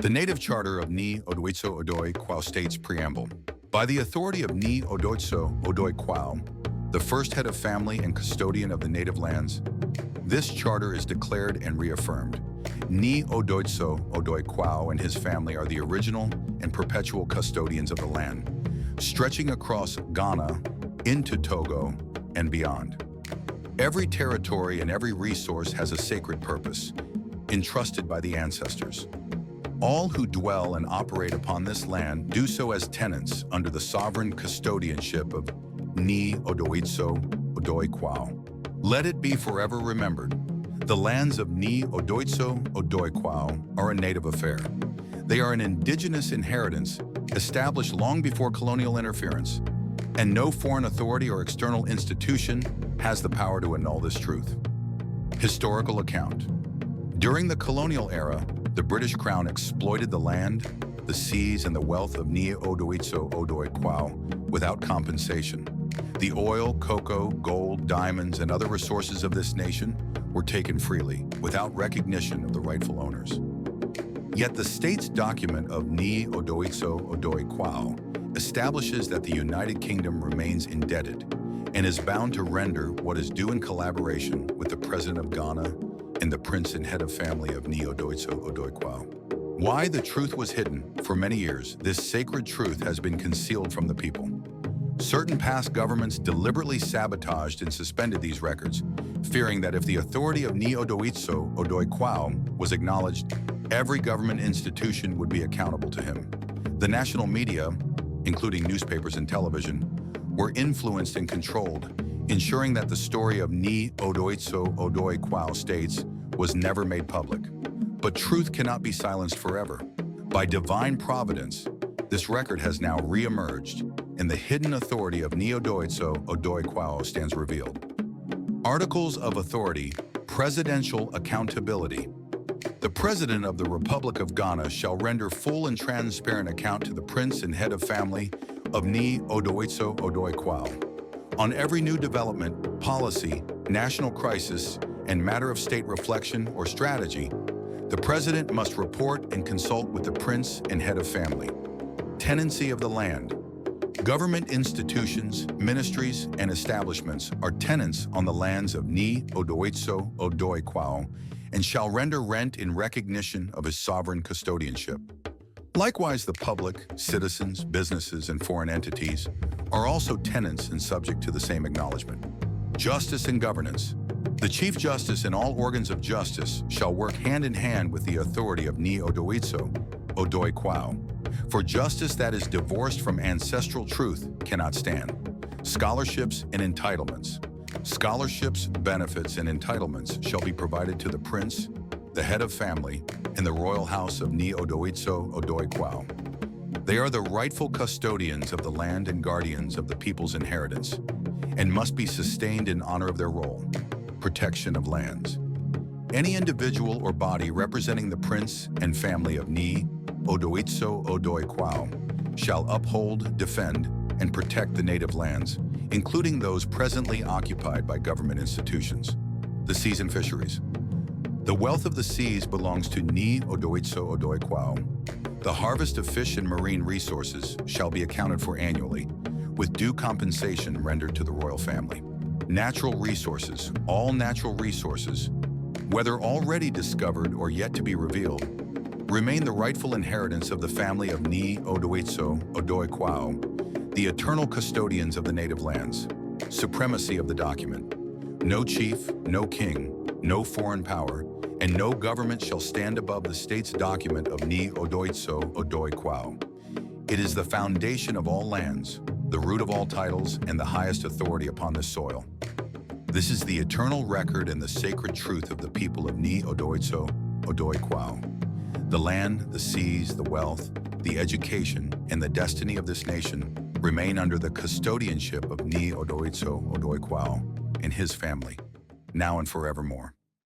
The native charter of Nii Odoitso Odoi Kwao states preamble. By the authority of Nii Odoitso Odoi Kwao, the first head of family and custodian of the native lands, this charter is declared and reaffirmed. Nii Odoitso Odoi Kwao and his family are the original and perpetual custodians of the land, stretching across Ghana into Togo and beyond. Every territory and every resource has a sacred purpose, entrusted by the ancestors. All who dwell and operate upon this land do so as tenants under the sovereign custodianship of Nii Odoitso Odoi Kwao. Let it be forever remembered, the lands of Nii Odoitso Odoi Kwao are a native affair. They are an indigenous inheritance established long before colonial interference, and no foreign authority or external institution has the power to annul this truth. Historical account. During the colonial era, the British Crown exploited the land, the seas, and the wealth of Nii Odoitso Odoi Kwao without compensation. The oil, cocoa, gold, diamonds, and other resources of this nation were taken freely, without recognition of the rightful owners. Yet the state's document of Nii Odoitso Odoi Kwao establishes that the United Kingdom remains indebted and is bound to render what is due in collaboration with the President of Ghana and the Prince and head of family of Nii Odoitso Odoi Kwao. Why the truth was hidden for many years, this sacred truth has been concealed from the people. Certain past governments deliberately sabotaged and suspended these records, fearing that if the authority of Nii Odoitso Odoi Kwao was acknowledged, every government institution would be accountable to him. The national media, including newspapers and television, were influenced and controlled, ensuring that the story of Nii Odoitso Odoi Kwao states was never made public. But truth cannot be silenced forever. By divine providence, this record has now re-emerged, and the hidden authority of Nii Odoitso Odoi Kwao stands revealed. Articles of Authority, Presidential Accountability. The President of the Republic of Ghana shall render full and transparent account to the Prince and head of family of Nii Odoitso Odoi Kwao on every new development, policy, national crisis, and matter of state reflection or strategy. The President must report and consult with the Prince and head of family. Tenancy of the land. Government institutions, ministries, and establishments are tenants on the lands of Nii Odoitso Odoi Kwao and shall render rent in recognition of his sovereign custodianship. Likewise, the public, citizens, businesses, and foreign entities are also tenants and subject to the same acknowledgement. Justice and governance. The Chief Justice and all organs of justice shall work hand in hand with the authority of Nii Odoitso Odoi Kwao. For justice that is divorced from ancestral truth cannot stand. Scholarships and entitlements. Scholarships, benefits, and entitlements shall be provided to the Prince, the head of family, and the royal house of Nii Odoitso Odoi Kwao. They are the rightful custodians of the land and guardians of the people's inheritance, and must be sustained in honor of their role, protection of lands. Any individual or body representing the Prince and family of Nii Odoitso Odoi Kwao shall uphold, defend, and protect the native lands, including those presently occupied by government institutions. The seas and fisheries. The wealth of the seas belongs to Nii Odoitso Odoi Kwao. The harvest of fish and marine resources shall be accounted for annually, with due compensation rendered to the royal family. Natural resources, all natural resources, whether already discovered or yet to be revealed, remain the rightful inheritance of the family of Nii Odoitso Odoi Kwao, the eternal custodians of the native lands. Supremacy of the document. No chief, no king, no foreign power, and no government shall stand above the state's document of Nii Odoitso Odoi Kwao. It is the foundation of all lands, the root of all titles, and the highest authority upon this soil. This is the eternal record and the sacred truth of the people of Nii Odoitso Odoi Kwao. The land, the seas, the wealth, the education, and the destiny of this nation remain under the custodianship of Nii Odoitso Odoi Kwao and his family, now and forevermore.